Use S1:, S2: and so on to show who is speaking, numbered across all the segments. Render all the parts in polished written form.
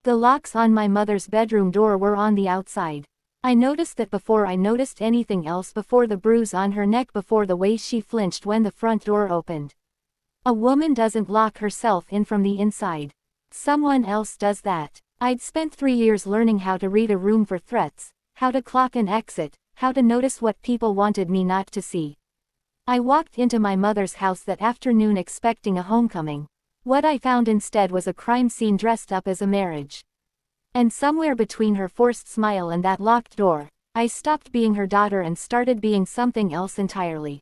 S1: The locks on my mother's bedroom door were on the outside. I noticed that before I noticed anything else, before the bruise on her neck, before the way she flinched when the front door opened. A woman doesn't lock herself in from the inside. Someone else does that. I'd spent 3 years learning how to read a room for threats, how to clock an exit, how to notice what people wanted me not to see. I walked into my mother's house that afternoon expecting a homecoming. What I found instead was a crime scene dressed up as a marriage. And somewhere between her forced smile and that locked door, I stopped being her daughter and started being something else entirely.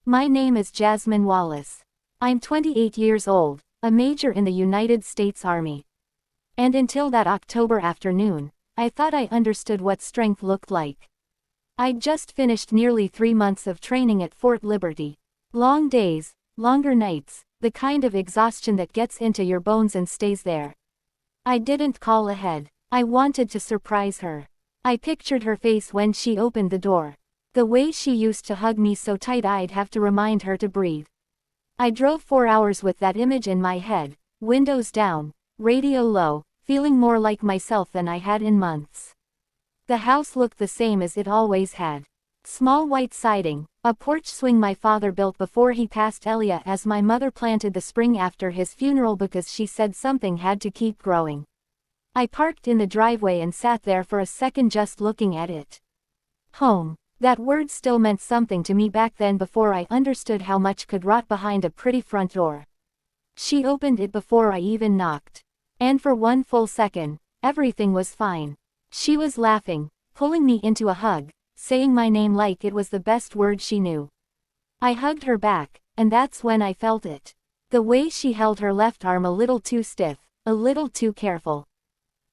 S1: My name is Jasmine Wallace. I'm 28 years old, a major in the United States Army. And until that October afternoon, I thought I understood what strength looked like. I'd just finished nearly 3 months of training at Fort Liberty. Long days, longer nights, the kind of exhaustion that gets into your bones and stays there. I didn't call ahead. I wanted to surprise her. I pictured her face when she opened the door. The way she used to hug me so tight I'd have to remind her to breathe. I drove 4 hours with that image in my head, windows down, radio low, feeling more like myself than I had in months. The house looked the same as it always had. Small white siding, a porch swing my father built before he passed Elia as my mother planted the spring after his funeral because she said something had to keep growing. I parked in the driveway and sat there for a second just looking at it. Home. That word still meant something to me back then before I understood how much could rot behind a pretty front door. She opened it before I even knocked. And for one full second, everything was fine. She was laughing, pulling me into a hug, saying my name like it was the best word she knew. I hugged her back, and that's when I felt it. The way she held her left arm a little too stiff, a little too careful.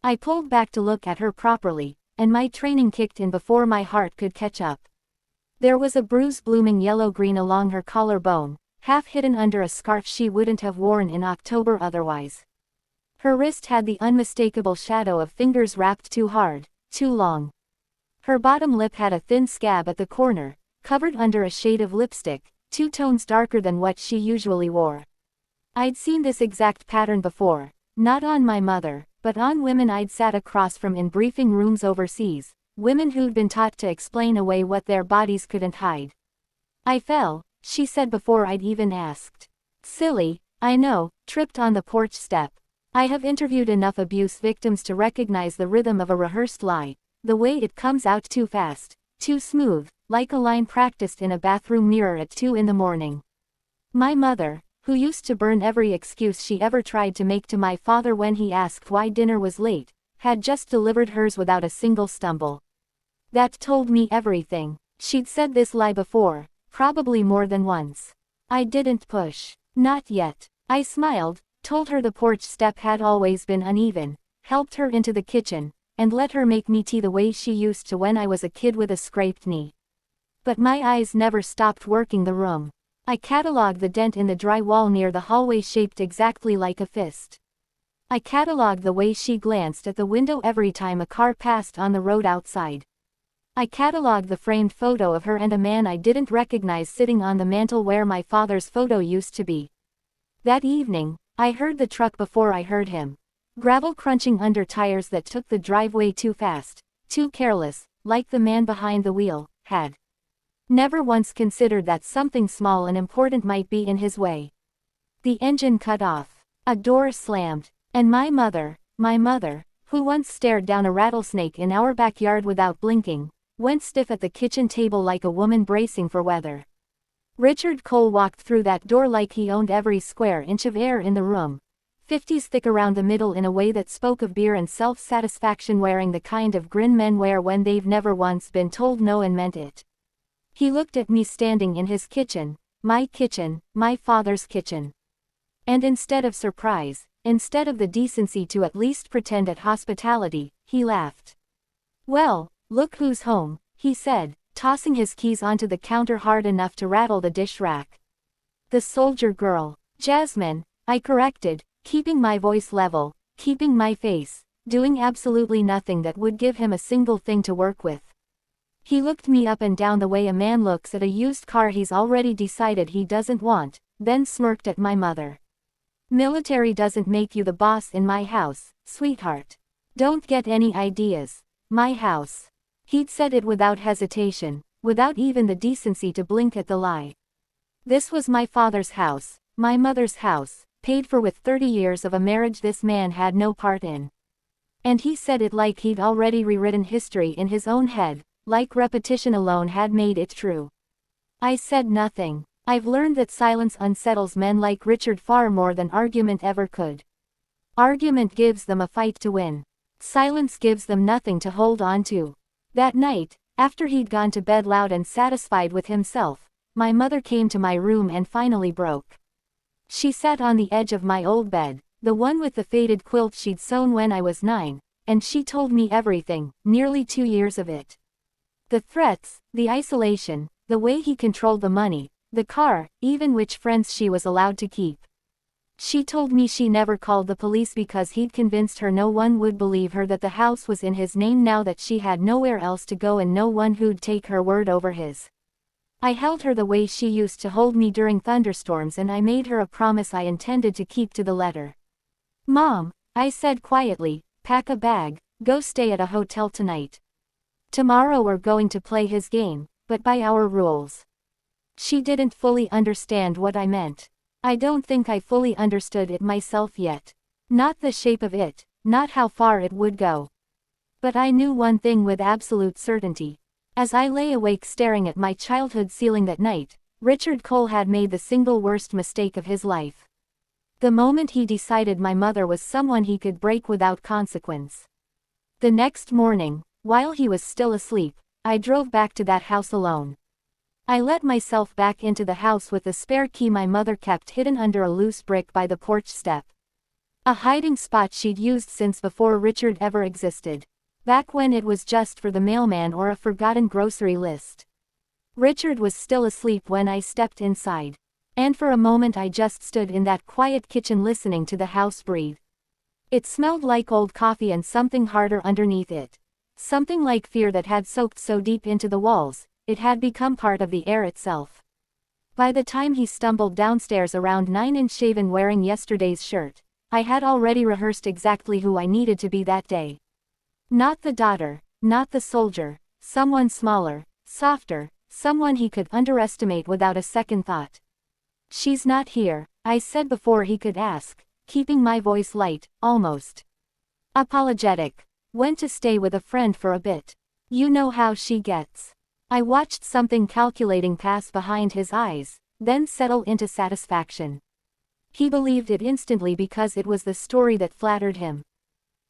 S1: I pulled back to look at her properly, and my training kicked in before my heart could catch up. There was a bruise blooming yellow-green along her collarbone, half hidden under a scarf she wouldn't have worn in October otherwise. Her wrist had the unmistakable shadow of fingers wrapped too hard, too long. Her bottom lip had a thin scab at the corner, covered under a shade of lipstick, 2 tones darker than what she usually wore. I'd seen this exact pattern before, not on my mother, but on women I'd sat across from in briefing rooms overseas, women who'd been taught to explain away what their bodies couldn't hide. I fell, she said before I'd even asked. Silly, I know, tripped on the porch step. I have interviewed enough abuse victims to recognize the rhythm of a rehearsed lie, the way it comes out too fast, too smooth, like a line practiced in a bathroom mirror at 2 in the morning. My mother, who used to burn every excuse she ever tried to make to my father when he asked why dinner was late, had just delivered hers without a single stumble. That told me everything. She'd said this lie before, probably more than once. I didn't push. Not yet. I smiled, told her the porch step had always been uneven, helped her into the kitchen, and let her make me tea the way she used to when I was a kid with a scraped knee. But my eyes never stopped working the room. I catalogued the dent in the drywall near the hallway shaped exactly like a fist. I catalogued the way she glanced at the window every time a car passed on the road outside. I catalogued the framed photo of her and a man I didn't recognize sitting on the mantel where my father's photo used to be. That evening, I heard the truck before I heard him. Gravel crunching under tires that took the driveway too fast, too careless, like the man behind the wheel had never once considered that something small and important might be in his way. The engine cut off. A door slammed. And my mother, who once stared down a rattlesnake in our backyard without blinking, went stiff at the kitchen table like a woman bracing for weather. Richard Cole walked through that door like he owned every square inch of air in the room. 50s thick around the middle in a way that spoke of beer and self-satisfaction, wearing the kind of grin men wear when they've never once been told no and meant it. He looked at me standing in his kitchen, my father's kitchen. And instead of surprise, instead of the decency to at least pretend at hospitality, he laughed. Well, look who's home, he said, tossing his keys onto the counter hard enough to rattle the dish rack. The soldier girl. Jasmine, I corrected, keeping my voice level, keeping my face, doing absolutely nothing that would give him a single thing to work with. He looked me up and down the way a man looks at a used car he's already decided he doesn't want, then smirked at my mother. Military doesn't make you the boss in my house, Sweetheart. Don't get any ideas. My house. He'd said it without hesitation, without even the decency to blink at the lie. This was my father's house, my mother's house, paid for with 30 years of a marriage this man had no part in. And he said it like he'd already rewritten history in his own head, like repetition alone had made it true. I said nothing. I've learned that silence unsettles men like Richard far more than argument ever could. Argument gives them a fight to win. Silence gives them nothing to hold on to. That night, after he'd gone to bed loud and satisfied with himself, my mother came to my room and finally broke. She sat on the edge of my old bed, the one with the faded quilt she'd sewn when I was 9, and she told me everything, nearly 2 years of it. The threats, the isolation, the way he controlled the money, the car, even which friends she was allowed to keep. She told me she never called the police because he'd convinced her no one would believe her that the house was in his name now that she had nowhere else to go and no one who'd take her word over his. I held her the way she used to hold me during thunderstorms and I made her a promise I intended to keep to the letter. Mom, I said quietly, pack a bag, go stay at a hotel tonight. Tomorrow we're going to play his game, but by our rules. She didn't fully understand what I meant. I don't think I fully understood it myself yet. Not the shape of it, not how far it would go. But I knew one thing with absolute certainty. As I lay awake staring at my childhood ceiling that night, Richard Cole had made the single worst mistake of his life. The moment he decided my mother was someone he could break without consequence. The next morning, while he was still asleep, I drove back to that house alone. I let myself back into the house with the spare key my mother kept hidden under a loose brick by the porch step. A hiding spot she'd used since before Richard ever existed. Back when it was just for the mailman or a forgotten grocery list. Richard was still asleep when I stepped inside. And for a moment I just stood in that quiet kitchen listening to the house breathe. It smelled like old coffee and something harder underneath it. Something like fear that had soaked so deep into the walls, it had become part of the air itself. By the time he stumbled downstairs around 9 and shaven wearing yesterday's shirt, I had already rehearsed exactly who I needed to be that day. Not the daughter, not the soldier, someone smaller, softer, someone he could underestimate without a second thought. She's not here, I said before he could ask, keeping my voice light, almost apologetic. Went to stay with a friend for a bit. You know how she gets. I watched something calculating pass behind his eyes, then settle into satisfaction. He believed it instantly because it was the story that flattered him.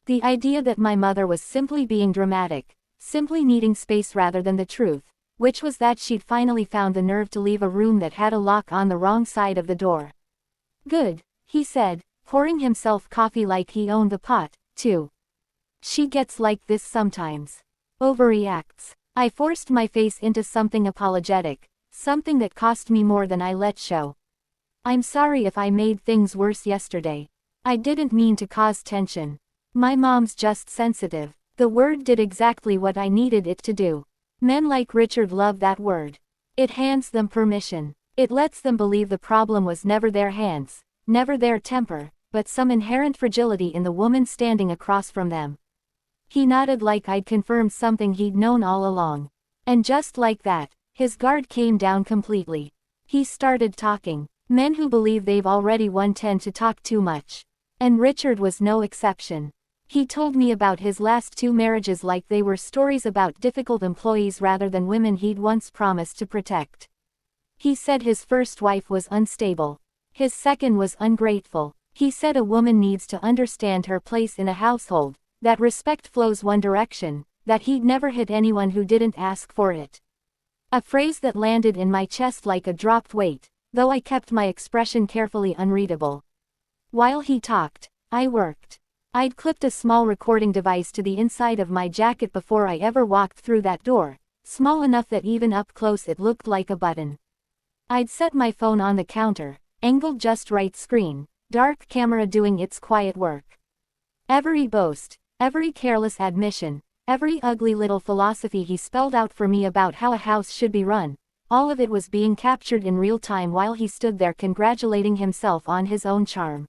S1: The idea that my mother was simply being dramatic, simply needing space rather than the truth, which was that she'd finally found the nerve to leave a room that had a lock on the wrong side of the door. Good, he said, pouring himself coffee like he owned the pot, too. She gets like this sometimes. Overreacts. I forced my face into something apologetic, something that cost me more than I let show. I'm sorry if I made things worse yesterday. I didn't mean to cause tension. My mom's just sensitive. The word did exactly what I needed it to do. Men like Richard love that word. It hands them permission. It lets them believe the problem was never their hands, never their temper, but some inherent fragility in the woman standing across from them. He nodded like I'd confirmed something he'd known all along. And just like that, his guard came down completely. He started talking. Men who believe they've already won tend to talk too much. And Richard was no exception. He told me about his last 2 marriages like they were stories about difficult employees rather than women he'd once promised to protect. He said his first wife was unstable. His second was ungrateful. He said a woman needs to understand her place in a household, that respect flows one direction, that he'd never hit anyone who didn't ask for it. A phrase that landed in my chest like a dropped weight, though I kept my expression carefully unreadable. While he talked, I worked. I'd clipped a small recording device to the inside of my jacket before I ever walked through that door, small enough that even up close it looked like a button. I'd set my phone on the counter, angled just right screen, dark camera doing its quiet work. Every boast, every careless admission, every ugly little philosophy he spelled out for me about how a house should be run, all of it was being captured in real time while he stood there congratulating himself on his own charm.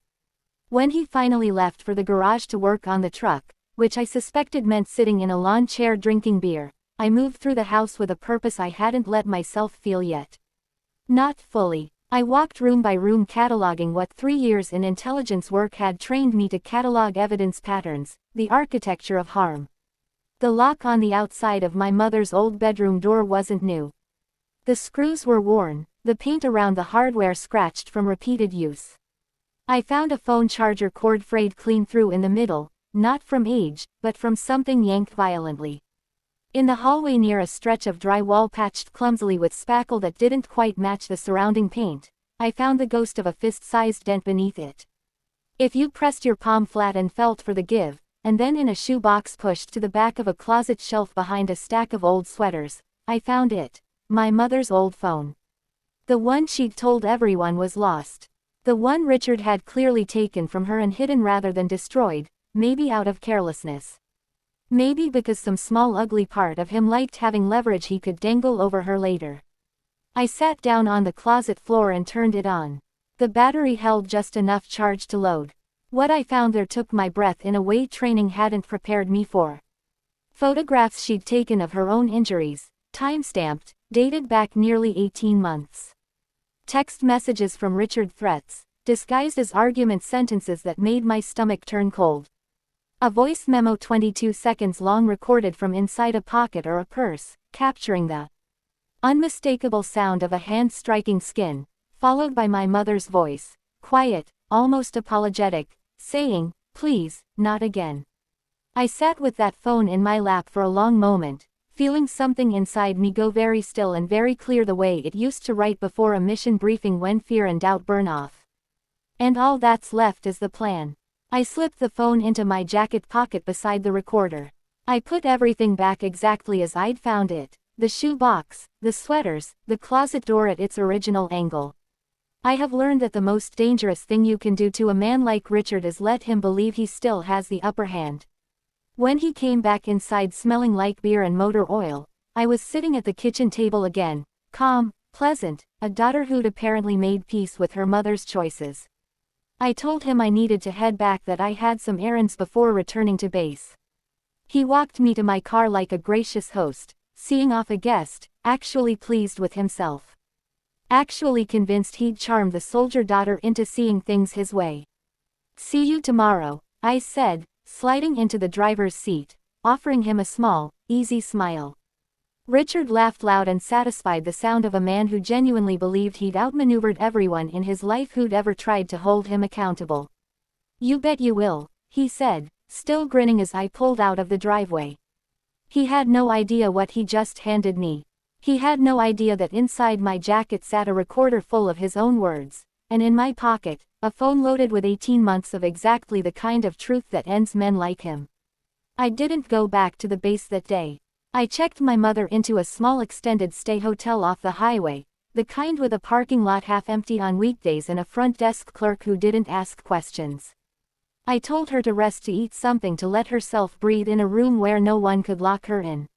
S1: When he finally left for the garage to work on the truck, which I suspected meant sitting in a lawn chair drinking beer, I moved through the house with a purpose I hadn't let myself feel yet. Not fully. I walked room by room cataloging what 3 years in intelligence work had trained me to catalog evidence patterns, the architecture of harm. The lock on the outside of my mother's old bedroom door wasn't new. The screws were worn, the paint around the hardware scratched from repeated use. I found a phone charger cord frayed clean through in the middle, not from age, but from something yanked violently. In the hallway near a stretch of drywall patched clumsily with spackle that didn't quite match the surrounding paint, I found the ghost of a fist-sized dent beneath it. If you pressed your palm flat and felt for the give, and then in a shoebox pushed to the back of a closet shelf behind a stack of old sweaters, I found it. My mother's old phone. The one she'd told everyone was lost. The one Richard had clearly taken from her and hidden rather than destroyed, maybe out of carelessness. Maybe because some small ugly part of him liked having leverage he could dangle over her later. I sat down on the closet floor and turned it on. The battery held just enough charge to load. What I found there took my breath in a way training hadn't prepared me for. Photographs she'd taken of her own injuries, time-stamped, dated back nearly 18 months. Text messages from Richard, threats, disguised as argument sentences that made my stomach turn cold. A voice memo 22 seconds long recorded from inside a pocket or a purse, capturing the unmistakable sound of a hand striking skin, followed by my mother's voice, quiet, almost apologetic, saying, "Please, not again." I sat with that phone in my lap for a long moment, feeling something inside me go very still and very clear the way it used to right before a mission briefing when fear and doubt burn off. And all that's left is the plan. I slipped the phone into my jacket pocket beside the recorder. I put everything back exactly as I'd found it, the shoe box, the sweaters, the closet door at its original angle. I have learned that the most dangerous thing you can do to a man like Richard is let him believe he still has the upper hand. When he came back inside smelling like beer and motor oil, I was sitting at the kitchen table again, calm, pleasant, a daughter who'd apparently made peace with her mother's choices. I told him I needed to head back, that I had some errands before returning to base. He walked me to my car like a gracious host, seeing off a guest, actually pleased with himself. Actually convinced he'd charmed the soldier daughter into seeing things his way. "See you tomorrow," I said, sliding into the driver's seat, offering him a small, easy smile. Richard laughed loud and satisfied, the sound of a man who genuinely believed he'd outmaneuvered everyone in his life who'd ever tried to hold him accountable. "You bet you will," he said, still grinning as I pulled out of the driveway. He had no idea what he just handed me. He had no idea that inside my jacket sat a recorder full of his own words, and in my pocket, a phone loaded with 18 months of exactly the kind of truth that ends men like him. I didn't go back to the base that day. I checked my mother into a small extended stay hotel off the highway, the kind with a parking lot half empty on weekdays and a front desk clerk who didn't ask questions. I told her to rest, to eat something, to let herself breathe in a room where no one could lock her in.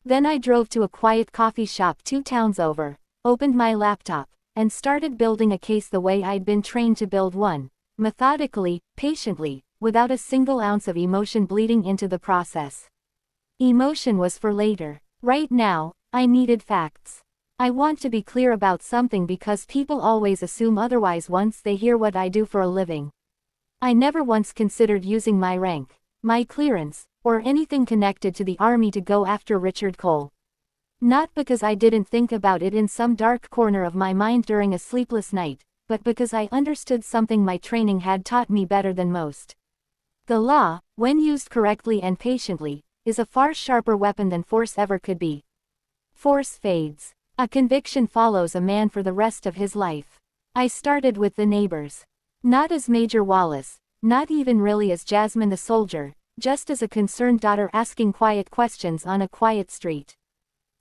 S1: Then I drove to a quiet coffee shop 2 towns over, opened my laptop, and started building a case the way I'd been trained to build one, methodically, patiently, without a single ounce of emotion bleeding into the process. Emotion was for later. Right now, I needed facts. I want to be clear about something because people always assume otherwise once they hear what I do for a living. I never once considered using my rank, my clearance, or anything connected to the army to go after Richard Cole. Not because I didn't think about it in some dark corner of my mind during a sleepless night, but because I understood something my training had taught me better than most. The law, when used correctly and patiently, is a far sharper weapon than force ever could be. Force fades. A conviction follows a man for the rest of his life. I started with the neighbors. Not as Major Wallace, not even really as Jasmine the soldier, just as a concerned daughter asking quiet questions on a quiet street.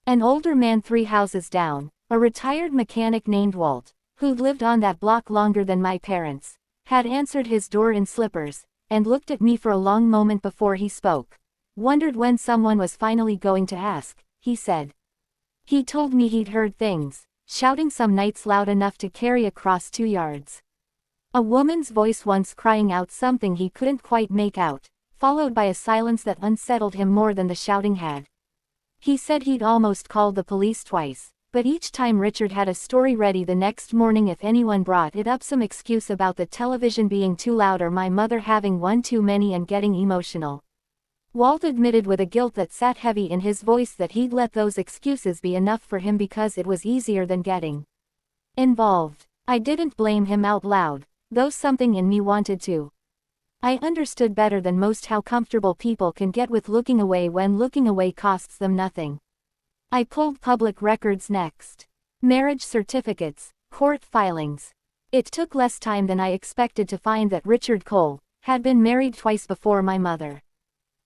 S1: An older man 3 houses down, a retired mechanic named Walt, who'd lived on that block longer than my parents, had answered his door in slippers, and looked at me for a long moment before he spoke. "Wondered when someone was finally going to ask," he said. He told me he'd heard things, shouting some nights loud enough to carry across 2 yards. A woman's voice once crying out something he couldn't quite make out, followed by a silence that unsettled him more than the shouting had. He said he'd almost called the police twice, but each time Richard had a story ready the next morning if anyone brought it up, some excuse about the television being too loud or my mother having one too many and getting emotional. Walt admitted with a guilt that sat heavy in his voice that he'd let those excuses be enough for him because it was easier than getting involved. I didn't blame him out loud, though something in me wanted to. I understood better than most how comfortable people can get with looking away when looking away costs them nothing. I pulled public records next. Marriage certificates, court filings. It took less time than I expected to find that Richard Cole had been married twice before my mother.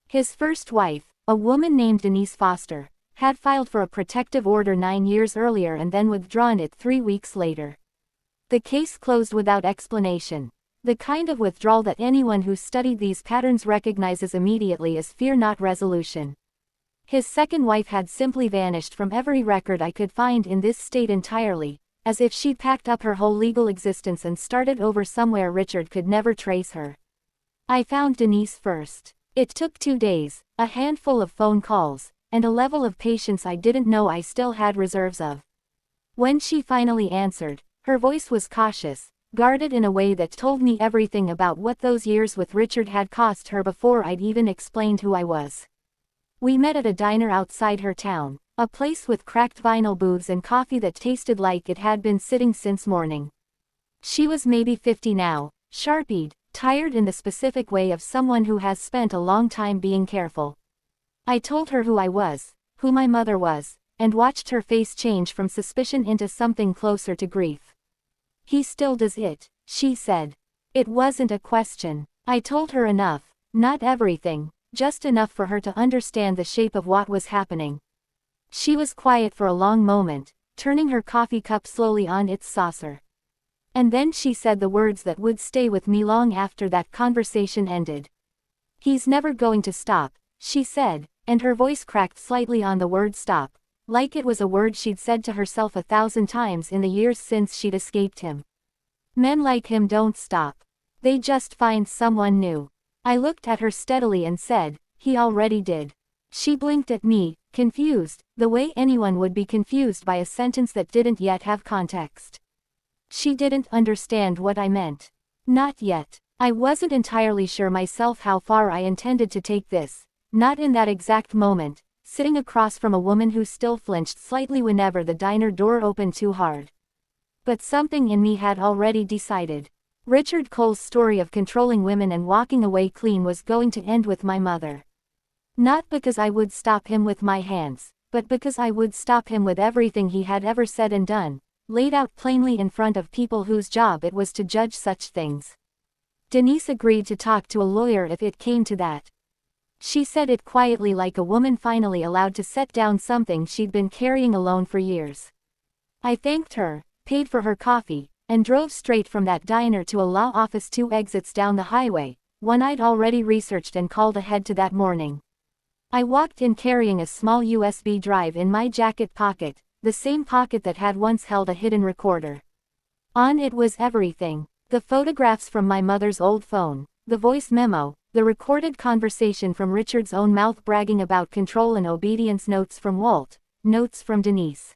S1: His first wife, a woman named Denise Foster, had filed for a protective order 9 years earlier and then withdrawn it 3 weeks later. The case closed without explanation. The kind of withdrawal that anyone who studied these patterns recognizes immediately as fear not resolution. His second wife had simply vanished from every record I could find in this state entirely, as if she'd packed up her whole legal existence and started over somewhere Richard could never trace her. I found Denise first. It took 2 days, a handful of phone calls, and a level of patience I didn't know I still had reserves of. When she finally answered, her voice was cautious, guarded in a way that told me everything about what those years with Richard had cost her before I'd even explained who I was. We met at a diner outside her town, a place with cracked vinyl booths and coffee that tasted like it had been sitting since morning. She was maybe 50 now, sharp-eyed, tired in the specific way of someone who has spent a long time being careful. I told her who I was, who my mother was, and watched her face change from suspicion into something closer to grief. "He still does it," she said. It wasn't a question. I told her enough, not everything, just enough for her to understand the shape of what was happening. She was quiet for a long moment, turning her coffee cup slowly on its saucer. And then she said the words that would stay with me long after that conversation ended. "He's never going to stop," she said, and her voice cracked slightly on the word stop, like it was a word she'd said to herself 1,000 times in the years since she'd escaped him. "Men like him don't stop. They just find someone new." I looked at her steadily and said, "He already did." She blinked at me, confused, the way anyone would be confused by a sentence that didn't yet have context. She didn't understand what I meant. Not yet. I wasn't entirely sure myself how far I intended to take this, not in that exact moment, sitting across from a woman who still flinched slightly whenever the diner door opened too hard. But something in me had already decided. Richard Cole's story of controlling women and walking away clean was going to end with my mother. Not because I would stop him with my hands, but because I would stop him with everything he had ever said and done, laid out plainly in front of people whose job it was to judge such things. Denise agreed to talk to a lawyer if it came to that. She said it quietly, like a woman finally allowed to set down something she'd been carrying alone for years. I thanked her, paid for her coffee, and drove straight from that diner to a law office 2 exits down the highway, one I'd already researched and called ahead to that morning. I walked in carrying a small USB drive in my jacket pocket, the same pocket that had once held a hidden recorder. On it was everything: the photographs from my mother's old phone, the voice memo, the recorded conversation from Richard's own mouth bragging about control and obedience, notes from Walt, notes from Denise.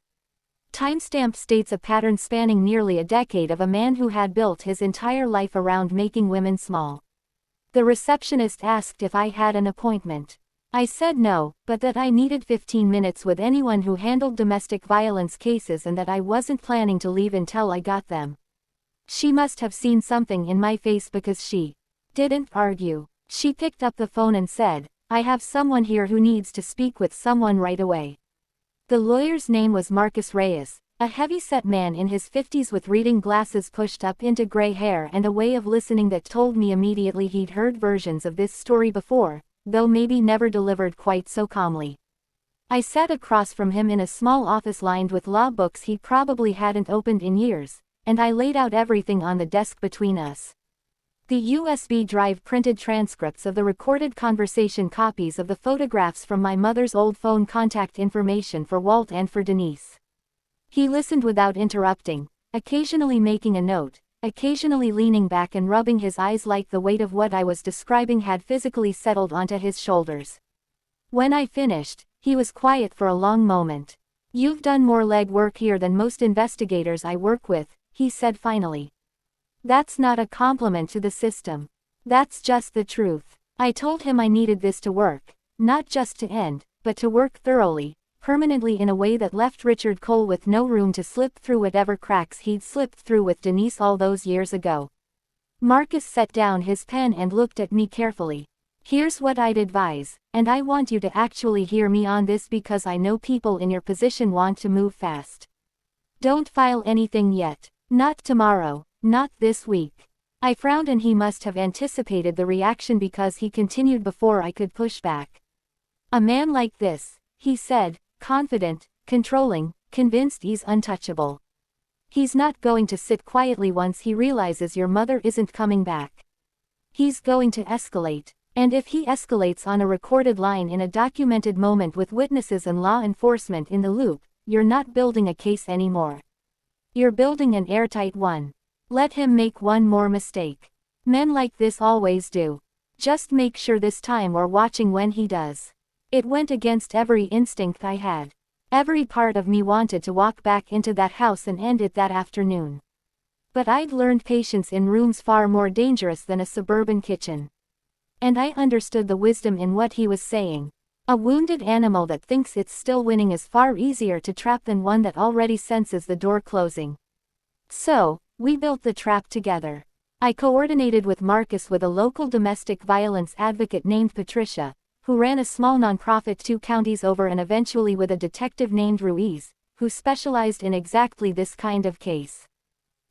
S1: Timestamp states a pattern spanning nearly a decade of a man who had built his entire life around making women small. The receptionist asked if I had an appointment. I said no, but that I needed 15 minutes with anyone who handled domestic violence cases and that I wasn't planning to leave until I got them. She must have seen something in my face because she didn't argue. She picked up the phone and said, "I have someone here who needs to speak with someone right away." The lawyer's name was Marcus Reyes, a heavy-set man in his 50s with reading glasses pushed up into gray hair and a way of listening that told me immediately he'd heard versions of this story before, though maybe never delivered quite so calmly. I sat across from him in a small office lined with law books he probably hadn't opened in years, and I laid out everything on the desk between us. The USB drive printed transcripts of the recorded conversation, copies of the photographs from my mother's old phone, contact information for Walt and for Denise. He listened without interrupting, occasionally making a note, occasionally leaning back and rubbing his eyes like the weight of what I was describing had physically settled onto his shoulders. When I finished, he was quiet for a long moment. "You've done more leg work here than most investigators I work with," he said finally. "That's not a compliment to the system. That's just the truth." I told him I needed this to work, not just to end, but to work thoroughly, permanently, in a way that left Richard Cole with no room to slip through whatever cracks he'd slipped through with Denise all those years ago. Marcus set down his pen and looked at me carefully. "Here's what I'd advise, and I want you to actually hear me on this because I know people in your position want to move fast. Don't file anything yet. Not tomorrow, not this week." I frowned, and he must have anticipated the reaction because he continued before I could push back. "A man like this," he said, confident, controlling, convinced he's untouchable. "He's not going to sit quietly once he realizes your mother isn't coming back. He's going to escalate. And if he escalates on a recorded line in a documented moment with witnesses and law enforcement in the loop, you're not building a case anymore. You're building an airtight one. Let him make one more mistake. Men like this always do. Just make sure this time we're watching when he does." It went against every instinct I had. Every part of me wanted to walk back into that house and end it that afternoon. But I'd learned patience in rooms far more dangerous than a suburban kitchen. And I understood the wisdom in what he was saying. A wounded animal that thinks it's still winning is far easier to trap than one that already senses the door closing. So, we built the trap together. I coordinated with Marcus with a local domestic violence advocate named Patricia, who ran a small nonprofit 2 counties over, and eventually with a detective named Ruiz, who specialized in exactly this kind of case.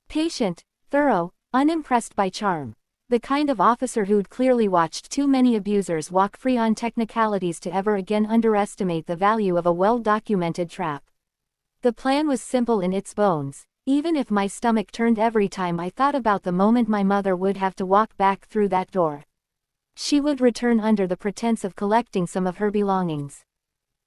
S1: Patient, thorough, unimpressed by charm. The kind of officer who'd clearly watched too many abusers walk free on technicalities to ever again underestimate the value of a well-documented trap. The plan was simple in its bones, even if my stomach turned every time I thought about the moment my mother would have to walk back through that door. She would return under the pretense of collecting some of her belongings.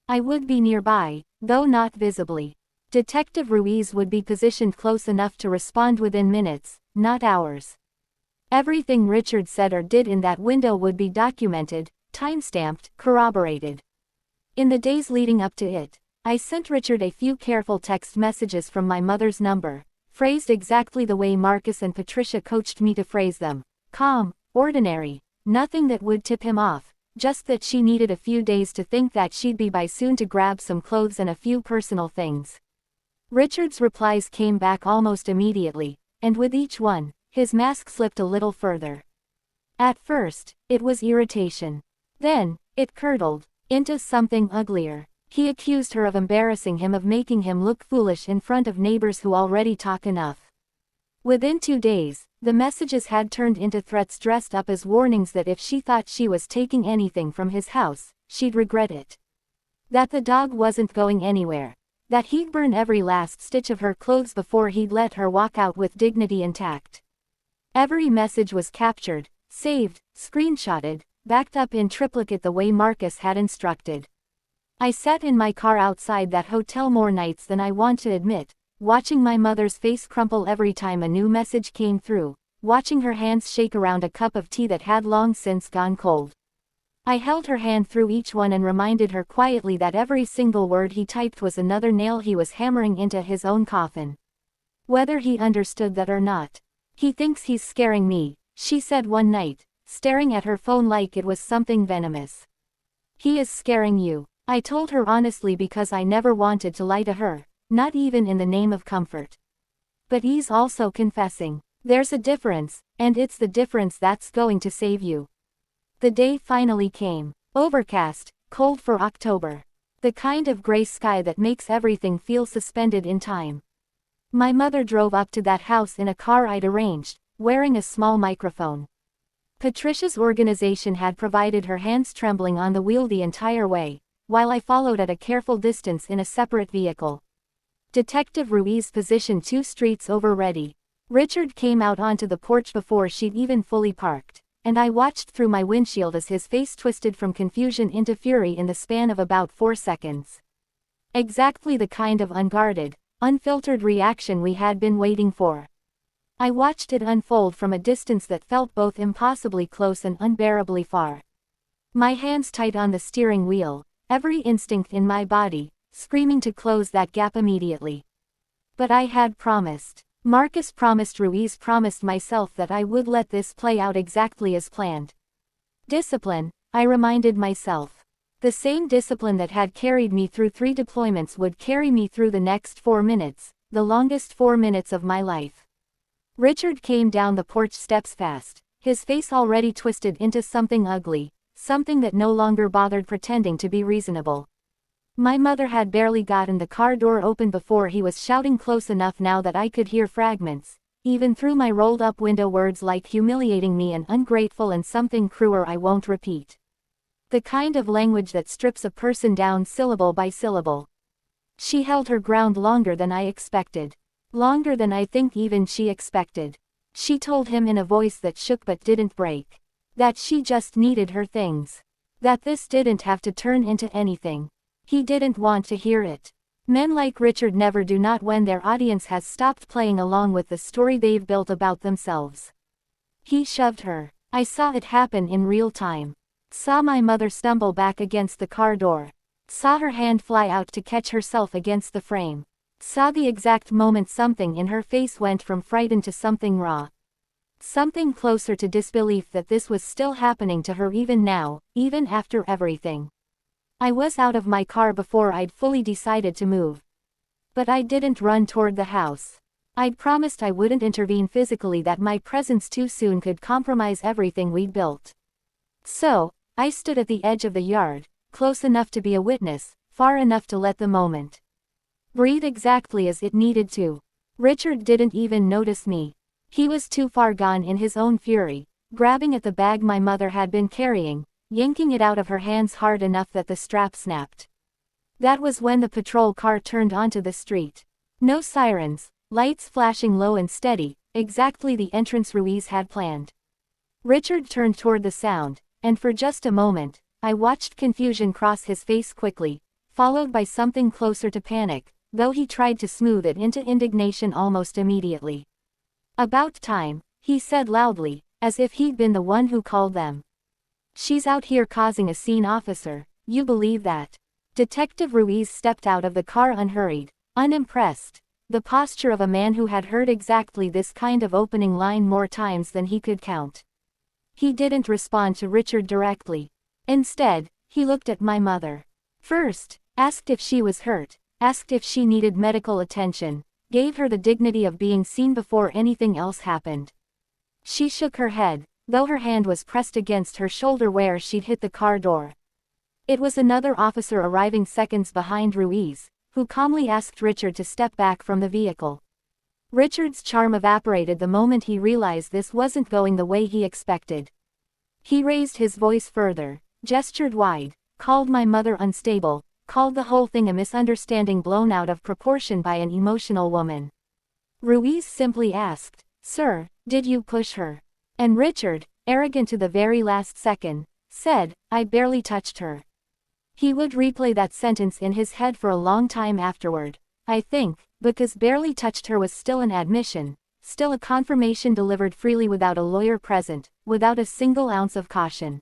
S1: I would be nearby, though not visibly. Detective Ruiz would be positioned close enough to respond within minutes, not hours. Everything Richard said or did in that window would be documented, time-stamped, corroborated. In the days leading up to it, I sent Richard a few careful text messages from my mother's number, phrased exactly the way Marcus and Patricia coached me to phrase them. Calm, ordinary, nothing that would tip him off, just that she needed a few days to think that she'd be by soon to grab some clothes and a few personal things. Richard's replies came back almost immediately, and with each one, his mask slipped a little further. At first, it was irritation. Then, it curdled into something uglier. He accused her of embarrassing him, of making him look foolish in front of neighbors who already talk enough. Within 2 days, the messages had turned into threats dressed up as warnings that if she thought she was taking anything from his house, she'd regret it. That the dog wasn't going anywhere. That he'd burn every last stitch of her clothes before he'd let her walk out with dignity intact. Every message was captured, saved, screenshotted, backed up in triplicate the way Marcus had instructed. I sat in my car outside that hotel more nights than I want to admit, watching my mother's face crumple every time a new message came through, watching her hands shake around a cup of tea that had long since gone cold. I held her hand through each one and reminded her quietly that every single word he typed was another nail he was hammering into his own coffin. Whether he understood that or not. "He thinks he's scaring me," she said one night, staring at her phone like it was something venomous. "He is scaring you," I told her honestly, because I never wanted to lie to her, not even in the name of comfort. "But he's also confessing. There's a difference, and it's the difference that's going to save you." The day finally came. Overcast, cold for October. The kind of gray sky that makes everything feel suspended in time. My mother drove up to that house in a car I'd arranged, wearing a small microphone. Patricia's organization had provided her, hands trembling on the wheel the entire way, while I followed at a careful distance in a separate vehicle. Detective Ruiz positioned 2 streets over ready. Richard came out onto the porch before she'd even fully parked, and I watched through my windshield as his face twisted from confusion into fury in the span of about 4 seconds. Exactly the kind of unguarded, unfiltered reaction we had been waiting for. I watched it unfold from a distance that felt both impossibly close and unbearably far. My hands tight on the steering wheel, every instinct in my body, screaming to close that gap immediately. But I had promised. Marcus promised, Ruiz promised myself that I would let this play out exactly as planned. Discipline, I reminded myself. The same discipline that had carried me through 3 deployments would carry me through the next 4 minutes, the longest 4 minutes of my life. Richard came down the porch steps fast, his face already twisted into something ugly, something that no longer bothered pretending to be reasonable. My mother had barely gotten the car door open before he was shouting close enough now that I could hear fragments, even through my rolled-up window, words like humiliating me and ungrateful and something crueler I won't repeat. The kind of language that strips a person down syllable by syllable. She held her ground longer than I expected. Longer than I think even she expected. She told him in a voice that shook but didn't break. That she just needed her things. That this didn't have to turn into anything. He didn't want to hear it. Men like Richard never do, not when their audience has stopped playing along with the story they've built about themselves. He shoved her. I saw it happen in real time. Saw my mother stumble back against the car door. Saw her hand fly out to catch herself against the frame. Saw the exact moment something in her face went from frightened to something raw. Something closer to disbelief that this was still happening to her even now, even after everything. I was out of my car before I'd fully decided to move. But I didn't run toward the house. I'd promised I wouldn't intervene physically, that my presence too soon could compromise everything we'd built. So, I stood at the edge of the yard, close enough to be a witness, far enough to let the moment breathe exactly as it needed to. Richard didn't even notice me. He was too far gone in his own fury, grabbing at the bag my mother had been carrying, yanking it out of her hands hard enough that the strap snapped. That was when the patrol car turned onto the street. No sirens, lights flashing low and steady, exactly the entrance Ruiz had planned. Richard turned toward the sound, and for just a moment, I watched confusion cross his face quickly, followed by something closer to panic, though he tried to smooth it into indignation almost immediately. "About time," he said loudly, as if he'd been the one who called them. "She's out here causing a scene, officer, you believe that?" Detective Ruiz stepped out of the car unhurried, unimpressed, the posture of a man who had heard exactly this kind of opening line more times than he could count. He didn't respond to Richard directly. Instead, he looked at my mother. First, asked if she was hurt, asked if she needed medical attention, gave her the dignity of being seen before anything else happened. She shook her head, though her hand was pressed against her shoulder where she'd hit the car door. It was another officer arriving seconds behind Ruiz, who calmly asked Richard to step back from the vehicle. Richard's charm evaporated the moment he realized this wasn't going the way he expected. He raised his voice further, gestured wide, called my mother unstable, called the whole thing a misunderstanding blown out of proportion by an emotional woman. Ruiz simply asked, "Sir, did you push her?" And Richard, arrogant to the very last second, said, "I barely touched her." He would replay that sentence in his head for a long time afterward, I think, because barely touched her was still an admission, still a confirmation delivered freely without a lawyer present, without a single ounce of caution.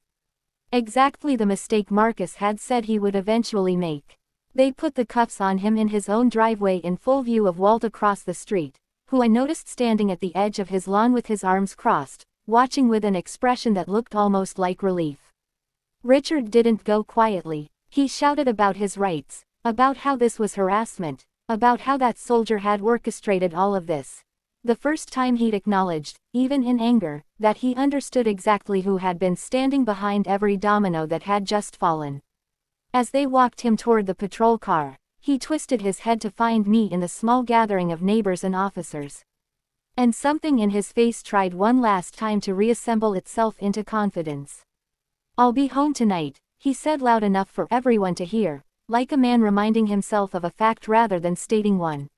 S1: Exactly the mistake Marcus had said he would eventually make. They put the cuffs on him in his own driveway in full view of Walt across the street, who I noticed standing at the edge of his lawn with his arms crossed, watching with an expression that looked almost like relief. Richard didn't go quietly. He shouted about his rights, about how this was harassment, about how that soldier had orchestrated all of this. The first time he'd acknowledged, even in anger, that he understood exactly who had been standing behind every domino that had just fallen. As they walked him toward the patrol car, he twisted his head to find me in the small gathering of neighbors and officers. And something in his face tried one last time to reassemble itself into confidence. "I'll be home tonight," he said loud enough for everyone to hear, like a man reminding himself of a fact rather than stating one.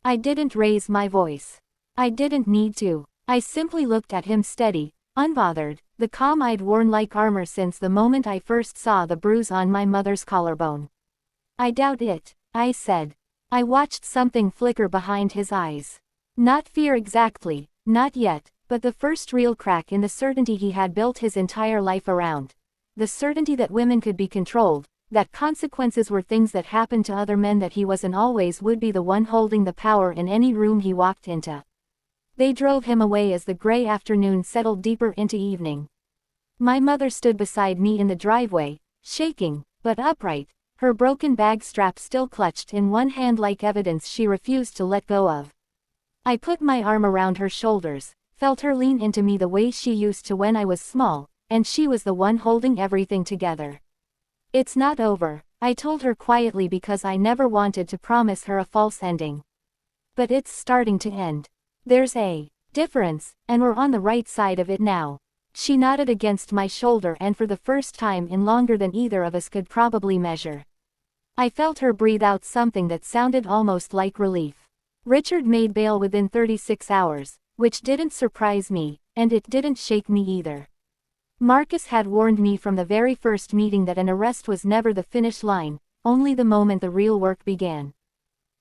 S1: I didn't raise my voice. I didn't need to. I simply looked at him steady, unbothered, the calm I'd worn like armor since the moment I first saw the bruise on my mother's collarbone. "I doubt it," I said. I watched something flicker behind his eyes. Not fear exactly, Not yet, but the first real crack in the certainty he had built his entire life around. The certainty that women could be controlled, that consequences were things that happened to other men, that he was and always would be the one holding the power in any room he walked into. They drove him away as the gray afternoon settled deeper into evening. My mother stood beside me in the driveway, shaking, but upright, her broken bag strap still clutched in one hand like evidence she refused to let go of. I put my arm around her shoulders, felt her lean into me the way she used to when I was small, and she was the one holding everything together. "It's not over," I told her quietly, because I never wanted to promise her a false ending. "But it's starting to end. There's a difference, and we're on the right side of it now." She nodded against my shoulder, and for the first time in longer than either of us could probably measure, I felt her breathe out something that sounded almost like relief. Richard made bail within 36 hours, which didn't surprise me, and it didn't shake me either. Marcus had warned me from the very first meeting that an arrest was never the finish line, only the moment the real work began.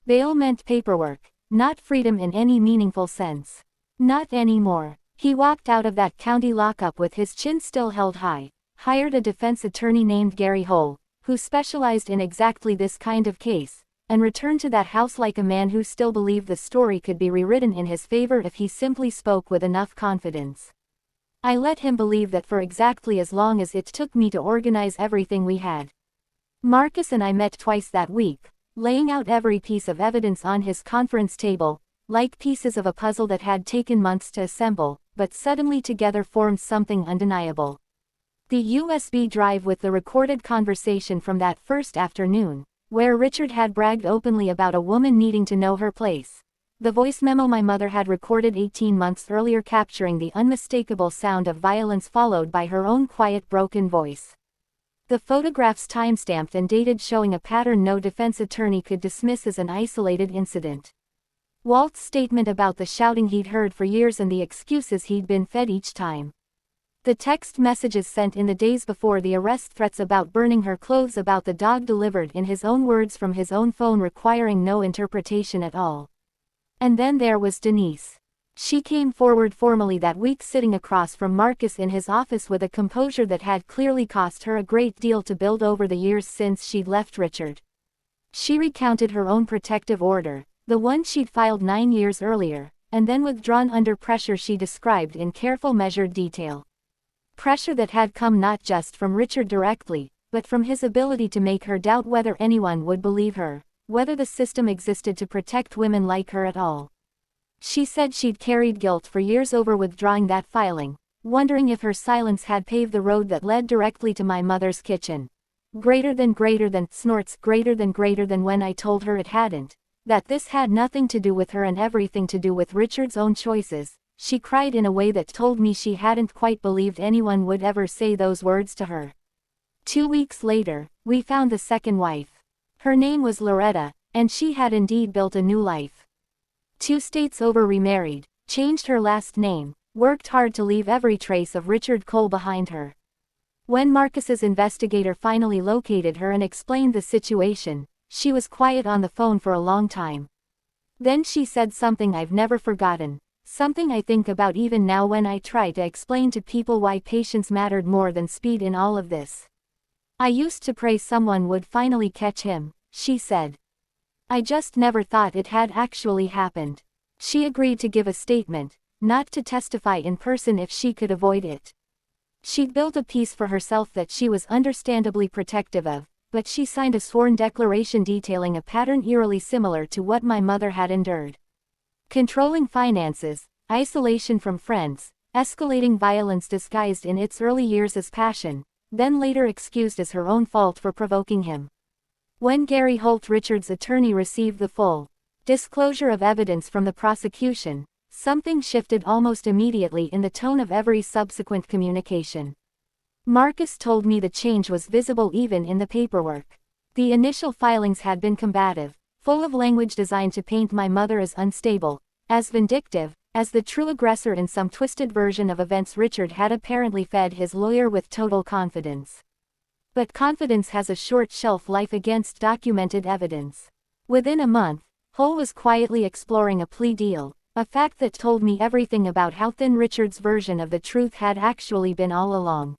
S1: Bail meant paperwork, not freedom in any meaningful sense. Not anymore. He walked out of that county lockup with his chin still held high, hired a defense attorney named Gary Hull, who specialized in exactly this kind of case, and returned to that house like a man who still believed the story could be rewritten in his favor if he simply spoke with enough confidence. I let him believe that for exactly as long as it took me to organize everything we had. Marcus and I met twice that week, laying out every piece of evidence on his conference table, like pieces of a puzzle that had taken months to assemble, but suddenly together formed something undeniable. The USB drive with the recorded conversation from that first afternoon, where Richard had bragged openly about a woman needing to know her place. The voice memo my mother had recorded 18 months earlier, capturing the unmistakable sound of violence followed by her own quiet broken voice. The photographs timestamped and dated, showing a pattern no defense attorney could dismiss as an isolated incident. Walt's statement about the shouting he'd heard for years and the excuses he'd been fed each time. The text messages sent in the days before the arrest, threats about burning her clothes, about the dog delivered in his own words from his own phone requiring no interpretation at all. And then there was Denise. She came forward formally that week, sitting across from Marcus in his office with a composure that had clearly cost her a great deal to build over the years since she'd left Richard. She recounted her own protective order, the one she'd filed 9 years earlier, and then withdrawn under pressure she described in careful, measured detail. Pressure that had come not just from Richard directly, but from his ability to make her doubt whether anyone would believe her, whether the system existed to protect women like her at all. She said she'd carried guilt for years over withdrawing that filing, wondering if her silence had paved the road that led directly to my mother's kitchen. Greater than snorts, greater than when I told her it hadn't, that this had nothing to do with her and everything to do with Richard's own choices. She cried in a way that told me she hadn't quite believed anyone would ever say those words to her. 2 weeks later, we found the second wife. Her name was Loretta, and she had indeed built a new life. 2 states over, remarried, changed her last name, worked hard to leave every trace of Richard Cole behind her. When Marcus's investigator finally located her and explained the situation, she was quiet on the phone for a long time. Then she said something I've never forgotten, something I think about even now when I try to explain to people why patience mattered more than speed in all of this. "I used to pray someone would finally catch him," she said. "I just never thought it had actually happened." She agreed to give a statement, not to testify in person if she could avoid it. She'd built a peace for herself that she was understandably protective of, but she signed a sworn declaration detailing a pattern eerily similar to what my mother had endured. Controlling finances, isolation from friends, escalating violence disguised in its early years as passion, then later excused as her own fault for provoking him. When Gary Holt, Richard's attorney, received the full disclosure of evidence from the prosecution, something shifted almost immediately in the tone of every subsequent communication. Marcus told me the change was visible even in the paperwork. The initial filings had been combative, full of language designed to paint my mother as unstable, as vindictive, as the true aggressor in some twisted version of events Richard had apparently fed his lawyer with total confidence. But confidence has a short shelf life against documented evidence. Within a month, Hull was quietly exploring a plea deal, A fact that told me everything about how thin Richard's version of the truth had actually been all along.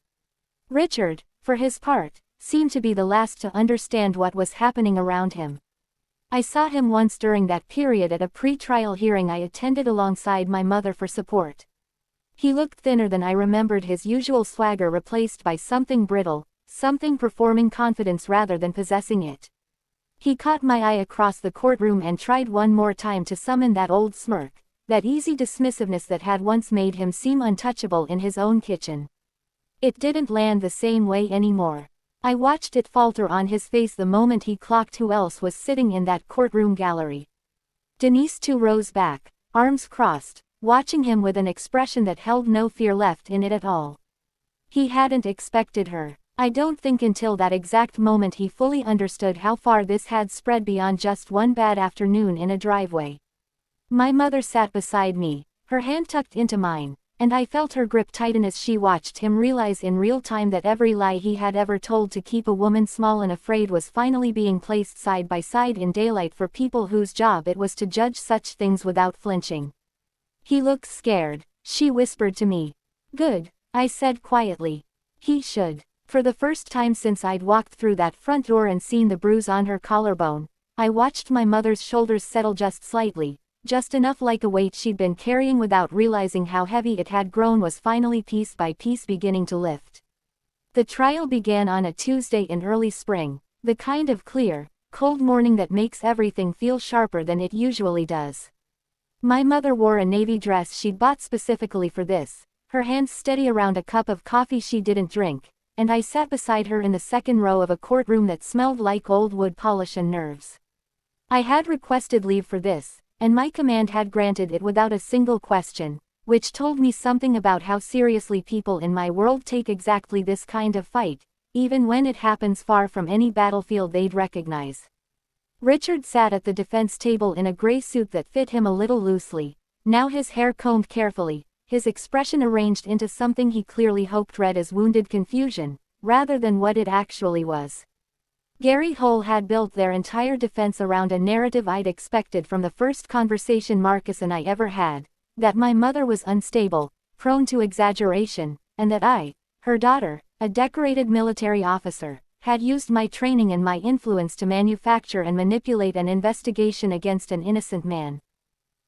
S1: Richard, for his part, seemed to be the last to understand what was happening around him. I saw him once during that period at a pre-trial hearing I attended alongside my mother for support. He looked thinner than I remembered, his usual swagger replaced by something brittle, something performing confidence rather than possessing it. He caught my eye across the courtroom and tried one more time to summon that old smirk, that easy dismissiveness that had once made him seem untouchable in his own kitchen. It didn't land the same way anymore. I watched it falter on his face the moment he clocked who else was sitting in that courtroom gallery. Denise too rose back, arms crossed, watching him with an expression that held no fear left in it at all. He hadn't expected her. I don't think until that exact moment he fully understood how far this had spread beyond just one bad afternoon in a driveway. My mother sat beside me, her hand tucked into mine, and I felt her grip tighten as she watched him realize in real time that every lie he had ever told to keep a woman small and afraid was finally being placed side by side in daylight for people whose job it was to judge such things without flinching. "He looks scared," she whispered to me. "Good," I said quietly. "He should." For the first time since I'd walked through that front door and seen the bruise on her collarbone, I watched my mother's shoulders settle just slightly. Just enough like a weight she'd been carrying without realizing how heavy it had grown was finally piece by piece beginning to lift. The trial began on a Tuesday in early spring, the kind of clear, cold morning that makes everything feel sharper than it usually does. My mother wore a navy dress she'd bought specifically for this, her hands steady around a cup of coffee she didn't drink, and I sat beside her in the second row of a courtroom that smelled like old wood polish and nerves. I had requested leave for this, and my command had granted it without a single question, which told me something about how seriously people in my world take exactly this kind of fight, even when it happens far from any battlefield they'd recognize. Richard sat at the defense table in a gray suit that fit him a little loosely, now his hair combed carefully, his expression arranged into something he clearly hoped read as wounded confusion, rather than what it actually was. Gary Hull had built their entire defense around a narrative I'd expected from the first conversation Marcus and I ever had, that my mother was unstable, prone to exaggeration, and that I, her daughter, a decorated military officer, had used my training and my influence to manufacture and manipulate an investigation against an innocent man.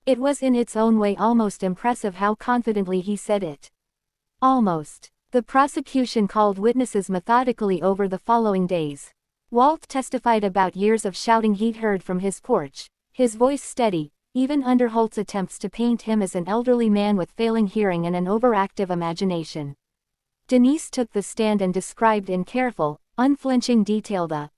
S1: It was in its own way almost impressive how confidently he said it. Almost. The prosecution called witnesses methodically over the following days. Walt testified about years of shouting he'd heard from his porch, his voice steady, even under Holt's attempts to paint him as an elderly man with failing hearing and an overactive imagination. Denise took the stand and described in careful, unflinching detail the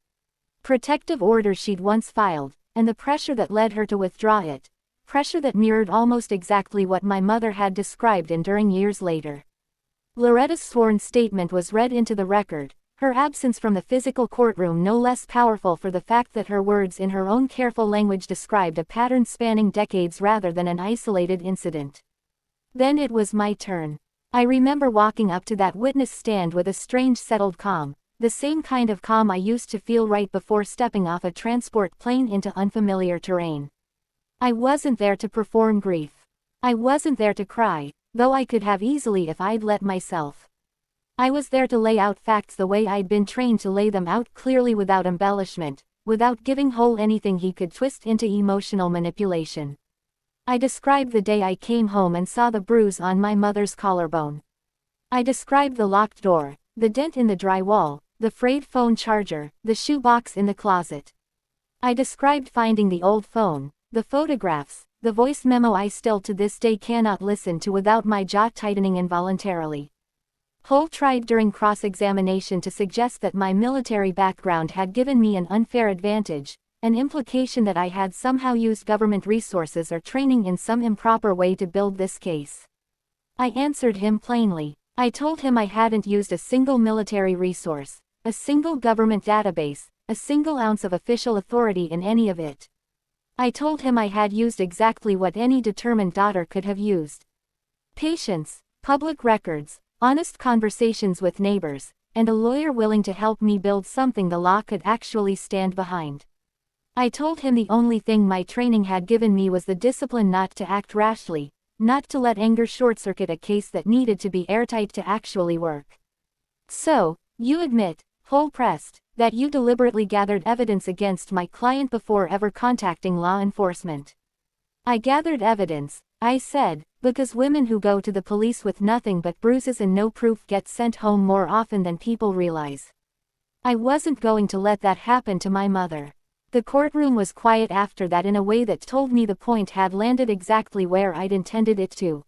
S1: protective order she'd once filed, and the pressure that led her to withdraw it, pressure that mirrored almost exactly what my mother had described enduring years later. Loretta's sworn statement was read into the record, her absence from the physical courtroom no less powerful for the fact that her words in her own careful language described a pattern spanning decades rather than an isolated incident. Then it was my turn. I remember walking up to that witness stand with a strange settled calm, the same kind of calm I used to feel right before stepping off a transport plane into unfamiliar terrain. I wasn't there to perform grief. I wasn't there to cry, though I could have easily if I'd let myself. I was there to lay out facts the way I'd been trained to lay them out, clearly without embellishment, without giving Hull anything he could twist into emotional manipulation. I described the day I came home and saw the bruise on my mother's collarbone. I described the locked door, the dent in the drywall, the frayed phone charger, the shoebox in the closet. I described finding the old phone, the photographs, the voice memo I still to this day cannot listen to without my jaw tightening involuntarily. Hull tried during cross-examination to suggest that my military background had given me an unfair advantage, an implication that I had somehow used government resources or training in some improper way to build this case. I answered him plainly. I told him I hadn't used a single military resource, a single government database, a single ounce of official authority in any of it. I told him I had used exactly what any determined daughter could have used. Patience, public records, honest conversations with neighbors, and a lawyer willing to help me build something the law could actually stand behind. I told him the only thing my training had given me was the discipline not to act rashly, not to let anger short-circuit a case that needed to be airtight to actually work. So, you admit, hole-pressed, that you deliberately gathered evidence against my client before ever contacting law enforcement. I gathered evidence, I said, because women who go to the police with nothing but bruises and no proof get sent home more often than people realize. I wasn't going to let that happen to my mother. The courtroom was quiet after that in a way that told me the point had landed exactly where I'd intended it to.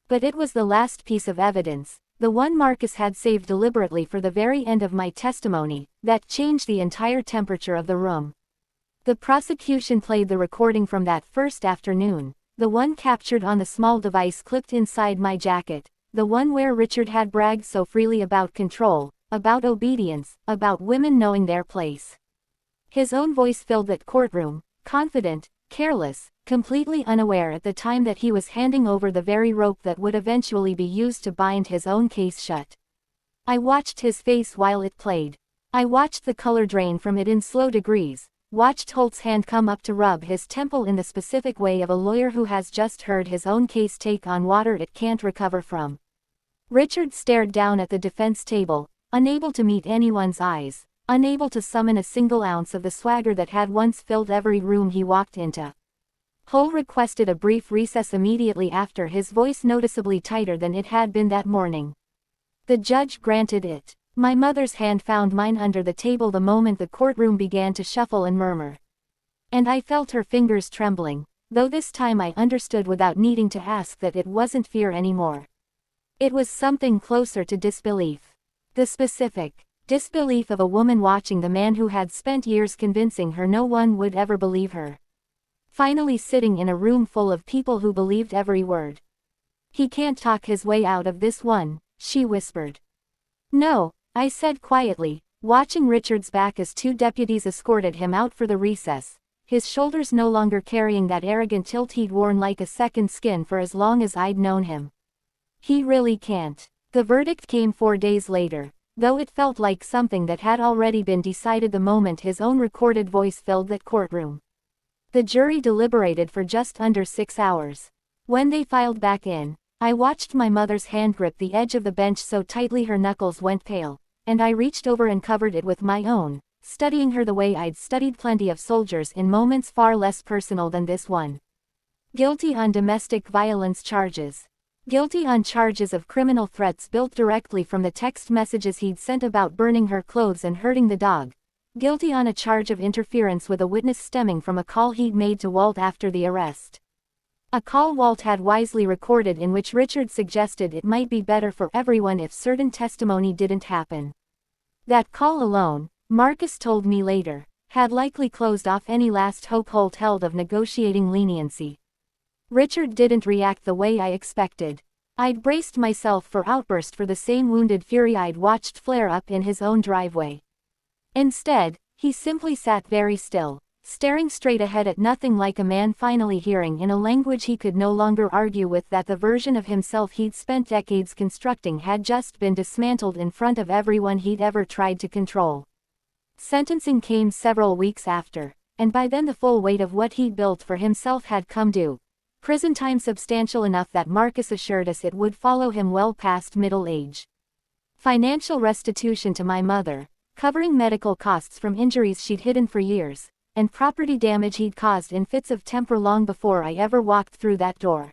S1: But it was the last piece of evidence, the one Marcus had saved deliberately for the very end of my testimony, that changed the entire temperature of the room. The prosecution played the recording from that first afternoon, the one captured on the small device clipped inside my jacket, the one where Richard had bragged so freely about control, about obedience, about women knowing their place. His own voice filled that courtroom, confident, careless, completely unaware at the time that he was handing over the very rope that would eventually be used to bind his own case shut. I watched his face while it played. I watched the color drain from it in slow degrees, watched Holt's hand come up to rub his temple in the specific way of a lawyer who has just heard his own case take on water it can't recover from. Richard stared down at the defense table, unable to meet anyone's eyes, unable to summon a single ounce of the swagger that had once filled every room he walked into. Holt requested a brief recess immediately after, his voice noticeably tighter than it had been that morning. The judge granted it. My mother's hand found mine under the table the moment the courtroom began to shuffle and murmur. And I felt her fingers trembling, though this time I understood without needing to ask that it wasn't fear anymore. It was something closer to disbelief. The specific disbelief of a woman watching the man who had spent years convincing her no one would ever believe her. Finally sitting in a room full of people who believed every word. "He can't talk his way out of this one," she whispered. "No," I said quietly, watching Richard's back as two deputies escorted him out for the recess, his shoulders no longer carrying that arrogant tilt he'd worn like a second skin for as long as I'd known him. "He really can't." The verdict came 4 days later, though it felt like something that had already been decided the moment his own recorded voice filled that courtroom. The jury deliberated for just under 6 hours. When they filed back in, I watched my mother's hand grip the edge of the bench so tightly her knuckles went pale, and I reached over and covered it with my own, studying her the way I'd studied plenty of soldiers in moments far less personal than this one. Guilty on domestic violence charges. Guilty on charges of criminal threats built directly from the text messages he'd sent about burning her clothes and hurting the dog. Guilty on a charge of interference with a witness stemming from a call he'd made to Walt after the arrest. A call Walt had wisely recorded in which Richard suggested it might be better for everyone if certain testimony didn't happen. That call alone, Marcus told me later, had likely closed off any last hope Holt held of negotiating leniency. Richard didn't react the way I expected. I'd braced myself for outburst for the same wounded fury I'd watched flare up in his own driveway. Instead, he simply sat very still, staring straight ahead at nothing, like a man finally hearing in a language he could no longer argue with that the version of himself he'd spent decades constructing had just been dismantled in front of everyone he'd ever tried to control. Sentencing came several weeks after, and by then the full weight of what he'd built for himself had come due. Prison time substantial enough that Marcus assured us it would follow him well past middle age. Financial restitution to my mother, covering medical costs from injuries she'd hidden for years, and property damage he'd caused in fits of temper long before I ever walked through that door.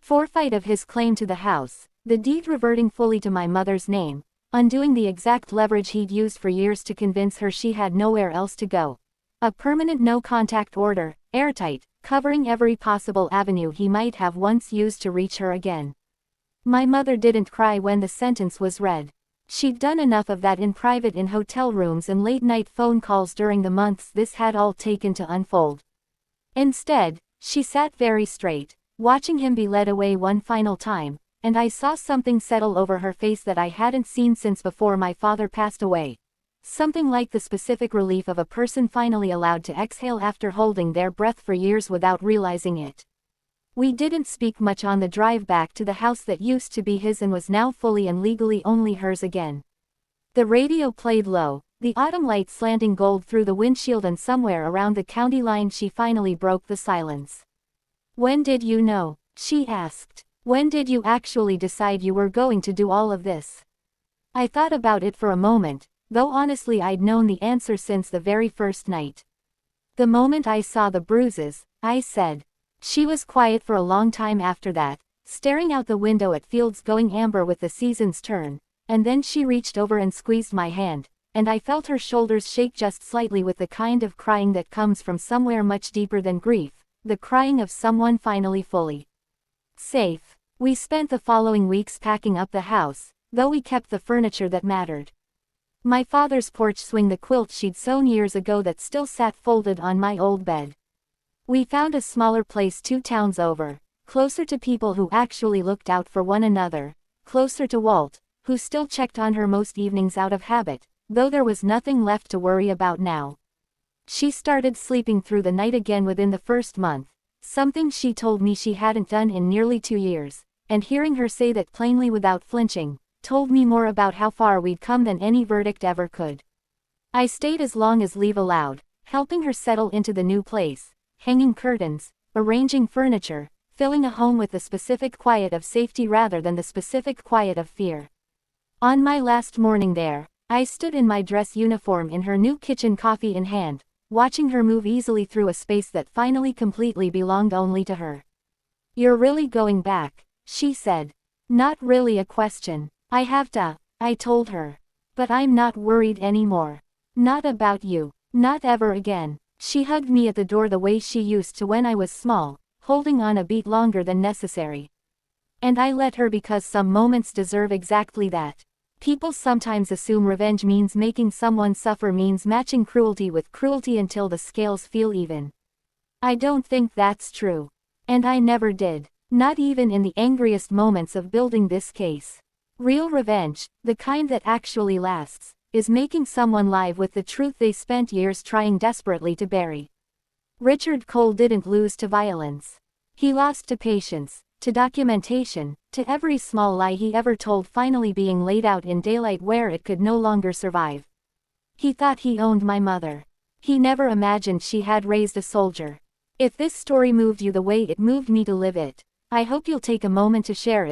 S1: Forfeit of his claim to the house, the deed reverting fully to my mother's name, undoing the exact leverage he'd used for years to convince her she had nowhere else to go. A permanent no-contact order, airtight, covering every possible avenue he might have once used to reach her again. My mother didn't cry when the sentence was read. She'd done enough of that in private, in hotel rooms and late-night phone calls during the months this had all taken to unfold. Instead, she sat very straight, watching him be led away one final time, and I saw something settle over her face that I hadn't seen since before my father passed away. Something like the specific relief of a person finally allowed to exhale after holding their breath for years without realizing it. We didn't speak much on the drive back to the house that used to be his and was now fully and legally only hers again. The radio played low, The autumn light slanting gold through the windshield, and somewhere around the county line she finally broke the silence. "When did you know?" she asked. "When did you actually decide you were going to do all of this?" I thought about it for a moment, though honestly I'd known the answer since the very first night. "The moment I saw the bruises," I said. She was quiet for a long time after that, staring out the window at fields going amber with the season's turn, and then she reached over and squeezed my hand, and I felt her shoulders shake just slightly with the kind of crying that comes from somewhere much deeper than grief, the crying of someone finally fully safe. We spent the following weeks packing up the house, though we kept the furniture that mattered. My father's porch swing, the quilt she'd sewn years ago that still sat folded on my old bed. We found a smaller place 2 towns over, closer to people who actually looked out for one another, closer to Walt, who still checked on her most evenings out of habit, though there was nothing left to worry about now. She started sleeping through the night again within the first month, something she told me she hadn't done in nearly 2 years, and hearing her say that plainly without flinching, told me more about how far we'd come than any verdict ever could. I stayed as long as leave allowed, helping her settle into the new place, hanging curtains, arranging furniture, filling a home with the specific quiet of safety rather than the specific quiet of fear. On my last morning there, I stood in my dress uniform in her new kitchen, coffee in hand, watching her move easily through a space that finally completely belonged only to her. "You're really going back," she said. "Not really a question. I have to," I told her. "But I'm not worried anymore. Not about you. Not ever again." She hugged me at the door the way she used to when I was small, holding on a beat longer than necessary. And I let her because some moments deserve exactly that. People sometimes assume revenge means making someone suffer, means matching cruelty with cruelty until the scales feel even. I don't think that's true. And I never did. Not even in the angriest moments of building this case. Real revenge, the kind that actually lasts, is making someone live with the truth they spent years trying desperately to bury. Richard Cole didn't lose to violence. He lost to patience, to documentation, to every small lie he ever told finally being laid out in daylight where it could no longer survive. He thought he owned my mother. He never imagined she had raised a soldier. If this story moved you the way it moved me to live it, I hope you'll take a moment to share it.